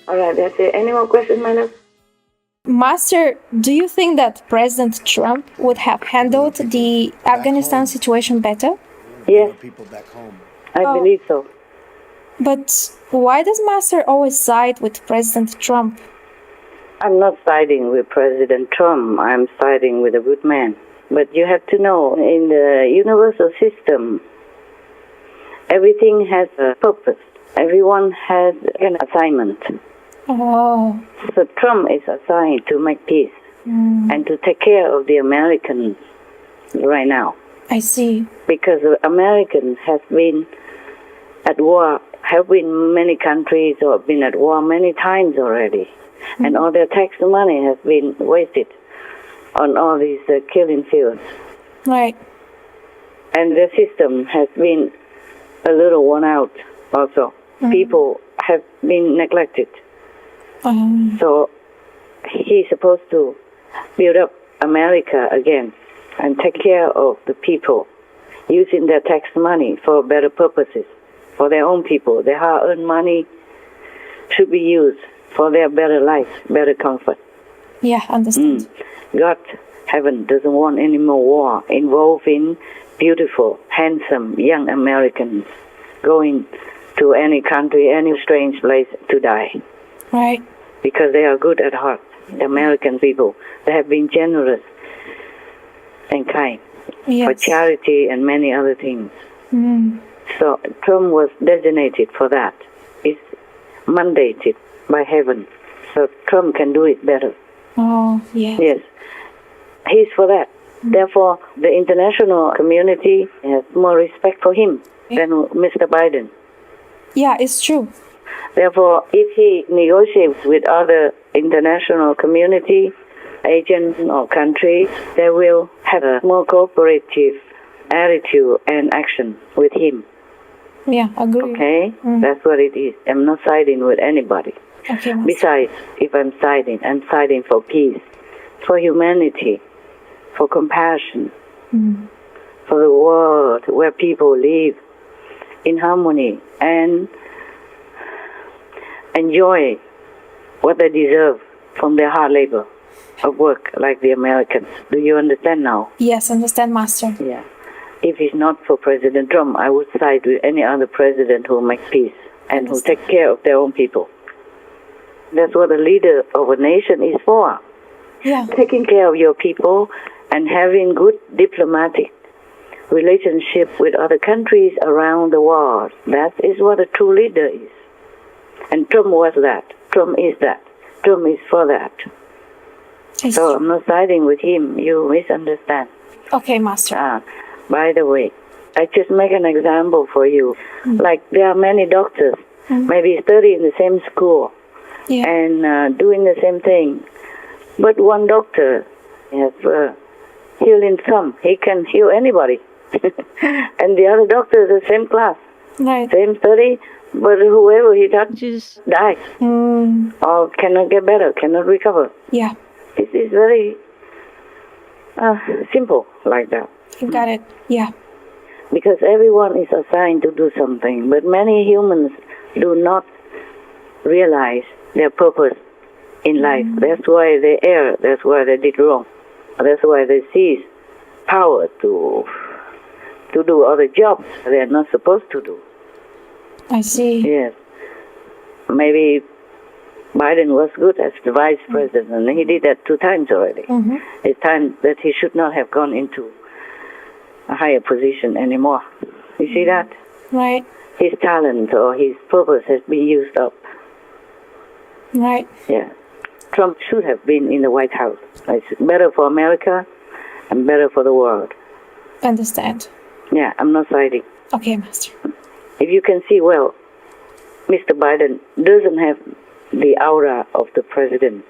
All right, that's it. Any more questions, my love? Master, do you think that President Trump would have handled the Afghanistan situation better? Yes, People back home. I believe so. But why does Master always side with President Trump? I'm not siding with President Trump. I'm siding with a good man. But you have to know, in the universal system, everything has a purpose. Everyone has an assignment. Oh. So Trump is assigned to make peace and to take care of the Americans right now. I see. Because the Americans have been at war, have been many countries or been at war many times already. And all their tax money has been wasted on all these killing fields. Right. And the system has been a little worn out also. People have been neglected. So he's supposed to build up America again and take care of the people, using their tax money for better purposes, for their own people. Their hard-earned money should be used for their better life, better comfort. Yeah, understand. God, heaven, doesn't want any more war involving beautiful, handsome, young Americans going to any country, any strange place to die. Right. Because they are good at heart. The American people, they have been generous and kind for charity and many other things. So Trump was designated for that. It's mandated by heaven. So Trump can do it better. Oh, yes. Yes. He's for that. Therefore, the international community has more respect for him than Mr. Biden. Yeah, it's true. Therefore, if he negotiates with other international community, agents or countries, they will have a more cooperative attitude and action with him. Yeah, agree. Okay? That's what it is. I'm not siding with anybody. Okay, Master. Besides, if I'm siding for peace, for humanity, for compassion, for the world where people live in harmony and enjoy what they deserve from their hard labor of work like the Americans. Do you understand now? Yes, understand, Master. Yeah. If it's not for President Trump, I would side with any other president who makes peace and who take care of their own people. That's what a leader of a nation is for. Yeah. Taking care of your people and having good diplomatic relationship with other countries around the world. That is what a true leader is. And Trump was that. Trump is that. Trump is for that. So I'm not siding with him. You misunderstand. Okay, Master. By the way, I just make an example for you. Like there are many doctors, maybe study in the same school and doing the same thing. But one doctor has healing some. He can heal anybody. And the other doctor is the same class, same study, but whoever he touches dies or cannot get better, cannot recover. Yeah. It is very simple like that. You got it. Yeah. Because everyone is assigned to do something, but many humans do not realize their purpose in life. That's why they err. That's why they did wrong. That's why they seize power to do other jobs they are not supposed to do. I see. Yes. Maybe Biden was good as the vice president, and he did that 2 times already. It's time that he should not have gone into a higher position anymore. You see that? Right. His talent or his purpose has been used up. Right. Yeah. Trump should have been in the White House. It's better for America and better for the world. Understand. Yeah, I'm not siding. Okay, Master. If you can see well, Mr. Biden doesn't have the aura of the president.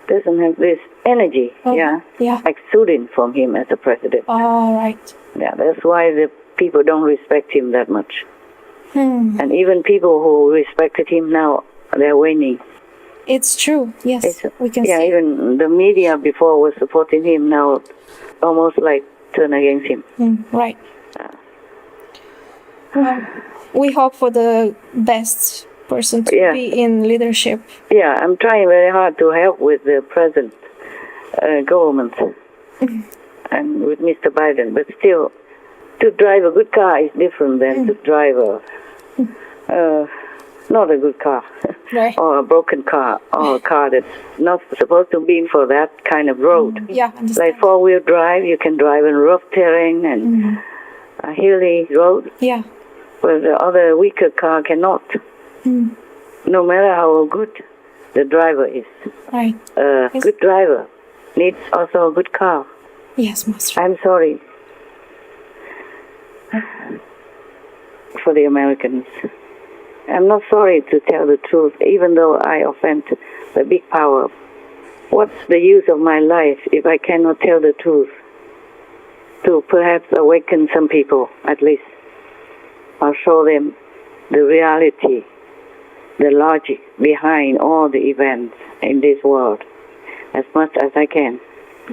Doesn't have this energy, exuding from him as a president. All right. Yeah, that's why the people don't respect him that much. And even people who respected him now, they're waning. It's true. Yes, we can see. Yeah, even the media before was supporting him, now almost like turn against him. Right. We hope for the best person to Yeah. be in leadership. Yeah, I'm trying very hard to help with the present government and with Mr. Biden, but still, to drive a good car is different than to drive not a good car, Right. or a broken car, or a car that's not supposed to be for that kind of road. Yeah, understand. Like four-wheel drive, you can drive in rough terrain and a hilly road, Yeah. where the other weaker car cannot. No matter how good the driver is. Right. A good driver needs also a good car. Yes, Master. I'm sorry for the Americans. I'm not sorry to tell the truth, even though I offend the big power. What's the use of my life if I cannot tell the truth? To perhaps awaken some people, at least, or show them the reality, the logic behind all the events in this world, as much as I can,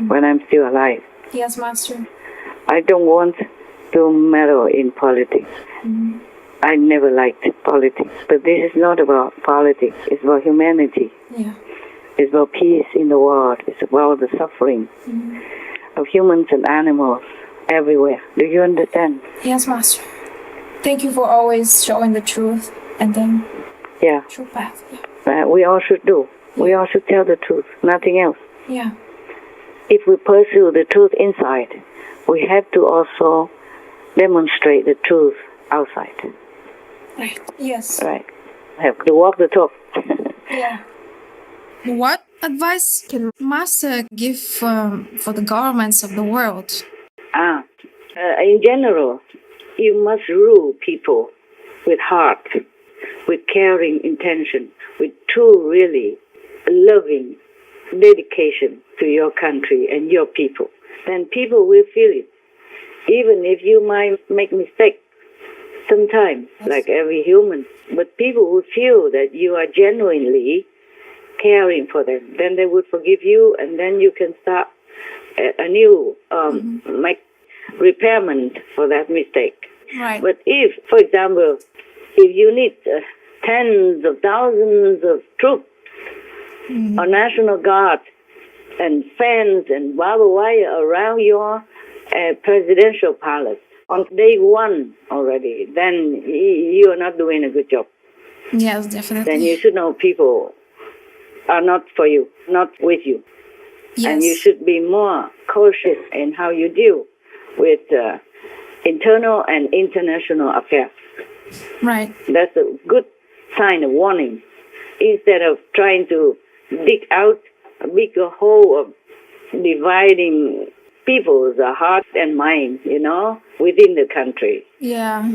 when I'm still alive. Yes, Master. I don't want to meddle in politics. I never liked politics, but this is not about politics. It's about humanity. Yeah. It's about peace in the world. It's about the suffering of humans and animals everywhere. Do you understand? Yes, Master. Thank you for always showing the truth and then Yeah. true path. Yeah. We all should do. We all should tell the truth, nothing else. Yeah. If we pursue the truth inside, we have to also demonstrate the truth outside. Right. Yes. Right? Have to walk the talk. Yeah. What advice can Master give for the governments of the world? In general, you must rule people with heart, with caring intention, with true, really loving dedication to your country and your people. Then people will feel it. Even if you might make mistakes sometimes, like every human, but people will feel that you are genuinely caring for them. Then they will forgive you, and then you can start a new make repairment for that mistake. Right. But if, for example, if you need tens of thousands of troops or National Guard and fence and barbed wire around your presidential palace on day one already, then you are not doing a good job. Yes, definitely. Then you should know people are not for you, not with you. Yes. And you should be more cautious in how you deal with internal and international affairs. Right. That's a good sign of warning. Instead of trying to dig out a bigger hole of dividing people's heart and mind, within the country. Yeah.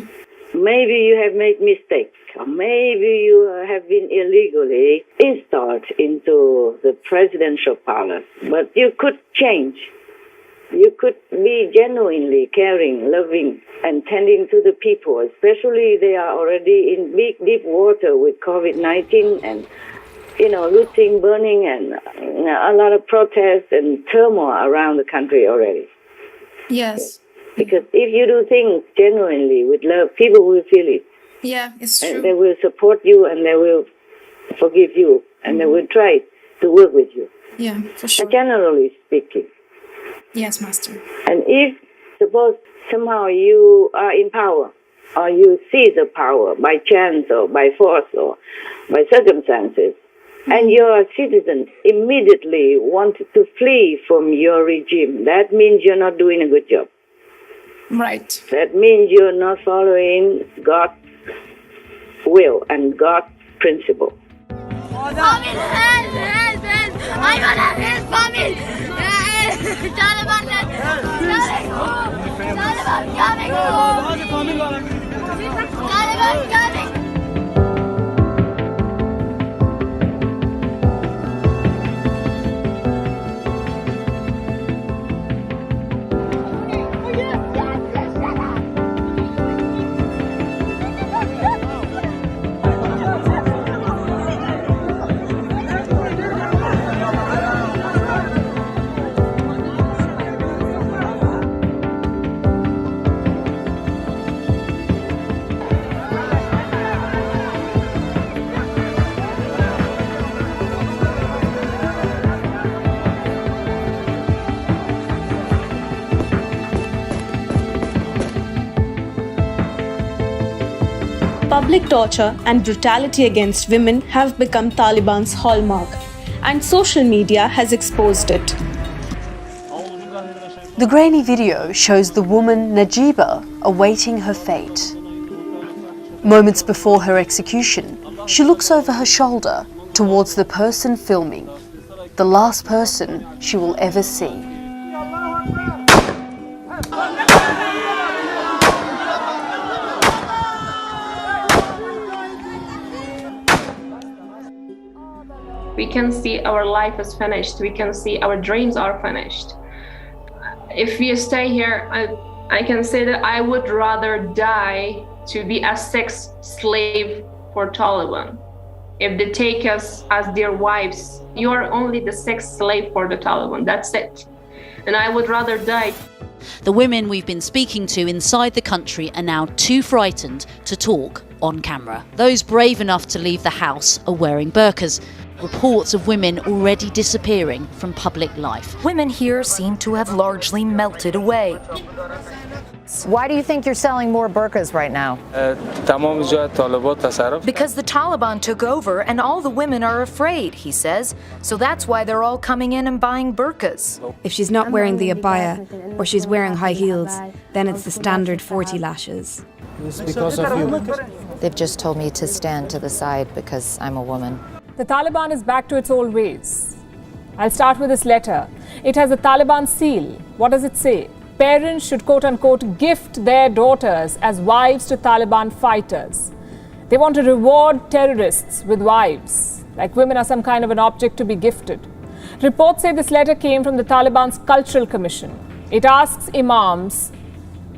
Maybe you have made mistakes, or maybe you have been illegally installed into the presidential palace, but you could change. You could be genuinely caring, loving, and tending to the people, especially they are already in big, deep water with COVID-19 and, looting, burning, and a lot of protests and turmoil around the country already. Yes. Because if you do things genuinely with love, people will feel it. Yeah, it's true. And they will support you, and they will forgive you, and they will try to work with you. Yeah, for sure. Generally speaking. Yes, Master. And if, suppose, somehow you are in power, or you seize the power by chance or by force or by circumstances, and your citizens immediately want to flee from your regime, that means you're not doing a good job. Right. That means you're not following God's will and God's principle. Public torture and brutality against women have become Taliban's hallmark, and social media has exposed it. The grainy video shows the woman Najiba awaiting her fate. Moments before her execution, she looks over her shoulder towards the person filming, the last person she will ever see. We can see our life is finished. We can see our dreams are finished. If we stay here, I can say that I would rather die to be a sex slave for Taliban. If they take us as their wives, you are only the sex slave for the Taliban. That's it. And I would rather die. The women we've been speaking to inside the country are now too frightened to talk on camera. Those brave enough to leave the house are wearing burqas. Reports of women already disappearing from public life. Women here seem to have largely melted away. Why do you think you're selling more burqas right now? Because the Taliban took over and all the women are afraid, he says. So that's why they're all coming in and buying burqas. If she's not wearing the abaya or she's wearing high heels, then it's the standard 40 lashes. It's because of you. They've just told me to stand to the side because I'm a woman. The Taliban is back to its old ways. I'll start with this letter. It has a Taliban seal. What does it say? Parents should quote-unquote gift their daughters as wives to Taliban fighters. They want to reward terrorists with wives, like women are some kind of an object to be gifted. Reports say this letter came from the Taliban's Cultural Commission. It asks imams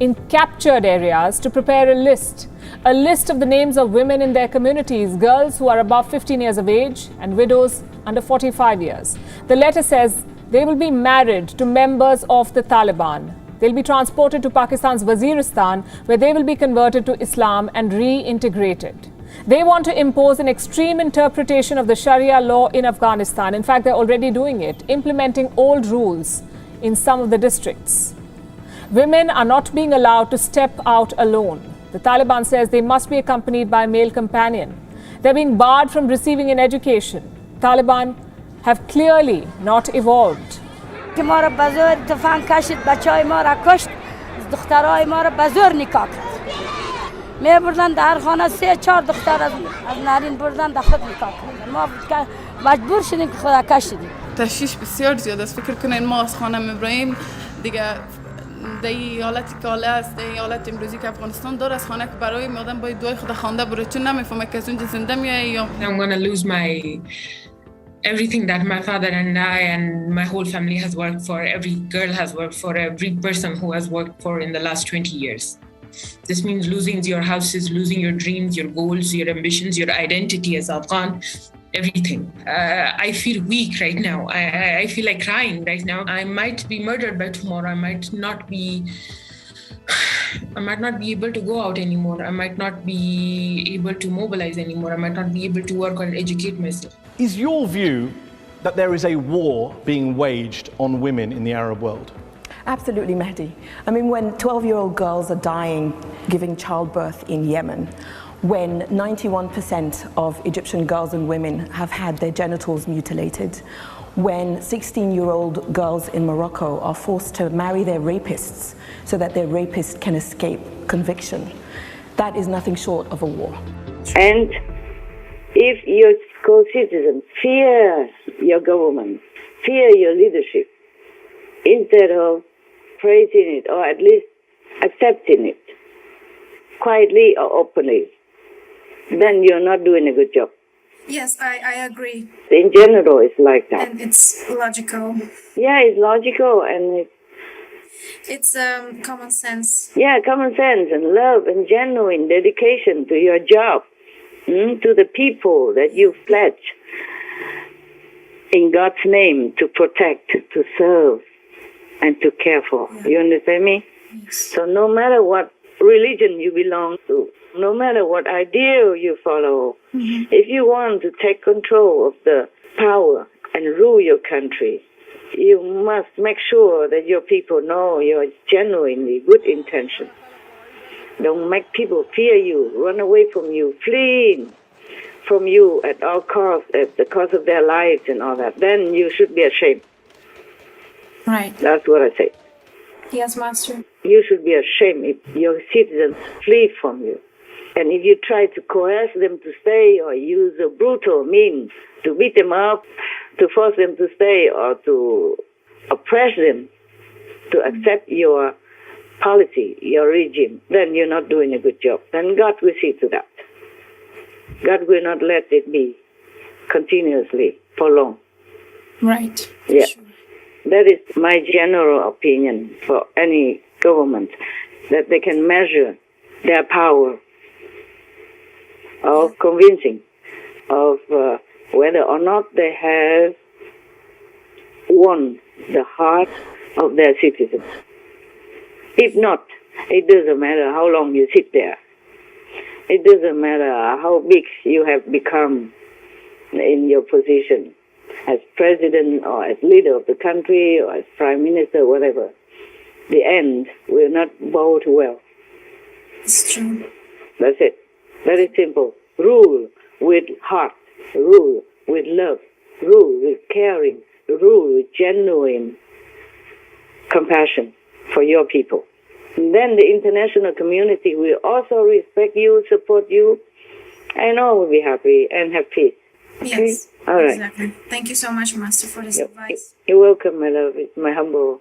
in captured areas to prepare a list of the names of women in their communities, girls who are above 15 years of age and widows under 45 years. The letter says they will be married to members of the Taliban. They'll be transported to Pakistan's Waziristan, where they will be converted to Islam and reintegrated. They want to impose an extreme interpretation of the Sharia law in Afghanistan. In fact, they're already doing it, implementing old rules in some of the districts. Women are not being allowed to step out alone. The Taliban says they must be accompanied by a male companion. They're being barred from receiving an education. Taliban have clearly not evolved. دی حالتی که حالا است دی حالت امروزی که افغانستان داره از خانه که برای آدم باید دعای خدا خوانده بره چون نمیفهمه که از اونجا زنده میایه یا I'm going to lose my everything that my father and I and my whole family has worked for, every girl has worked for, every person who has worked for in the last 20 years. This means losing your houses, losing your dreams, your goals, your ambitions, your identity as Afghan. Everything. I feel weak right now. I feel like crying right now. I might be murdered by tomorrow. I might not be able to go out anymore. I might not be able to mobilize anymore. I might not be able to work or educate myself. Is your view that there is a war being waged on women in the Arab world? Absolutely, Mehdi. I mean, when 12-year-old girls are dying, giving childbirth in Yemen, when 91% of Egyptian girls and women have had their genitals mutilated, when 16-year-old girls in Morocco are forced to marry their rapists so that their rapist can escape conviction, that is nothing short of a war. And if your co-citizens fear your government, fear your leadership, instead of praising it or at least accepting it, quietly or openly, then you're not doing a good job. Yes, I agree. In general, it's like that. And it's logical. Yeah, it's logical and it's common sense. Yeah, common sense and love and genuine dedication to your job, to the people that you pledge in God's name to protect, to serve, and to care for. Yeah. You understand me? Yes. So no matter what religion you belong to, no matter what ideal you follow, if you want to take control of the power and rule your country, you must make sure that your people know your genuinely good intention. Don't make people fear you, run away from you, flee from you at all costs, at the cost of their lives and all that. Then you should be ashamed. Right. That's what I say. Yes, Master. You should be ashamed if your citizens flee from you. And if you try to coerce them to stay or use a brutal means to beat them up, to force them to stay or to oppress them, to accept your policy, your regime, then you're not doing a good job. Then God will see to that. God will not let it be continuously for long. Right. Yeah. That is my general opinion for any government, that they can measure their power of convincing of whether or not they have won the heart of their citizens. If not, it doesn't matter how long you sit there. It doesn't matter how big you have become in your position as president or as leader of the country or as prime minister, whatever. The end will not bode well. It's true. That's it. Very simple. Rule with heart. Rule with love. Rule with caring. Rule with genuine compassion for your people. And then the international community will also respect you, support you, and all will be happy and have peace. Okay? Yes, all right. Exactly. Thank you so much, Master, for this advice. You're welcome, my love. It's my humble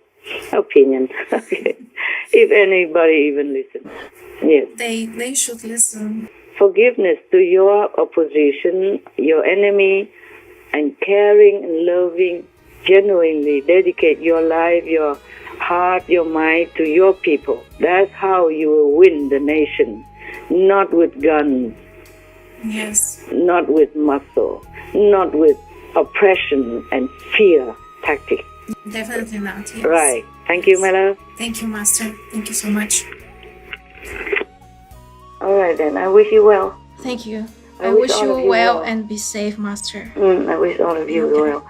opinion. Okay. If anybody even listens. Yes. They should listen. Forgiveness to your opposition, your enemy, and caring and loving, genuinely dedicate your life, your heart, your mind to your people. That's how you will win the nation. Not with guns. Yes. Not with muscle. Not with oppression and fear tactics. Definitely not. Yes. Right. Thank you, my love. Thank you, Master. Thank you so much. All right, then. I wish you well. Thank you. I I wish wish all you of you well well. and be safe, Master. I wish all of you well.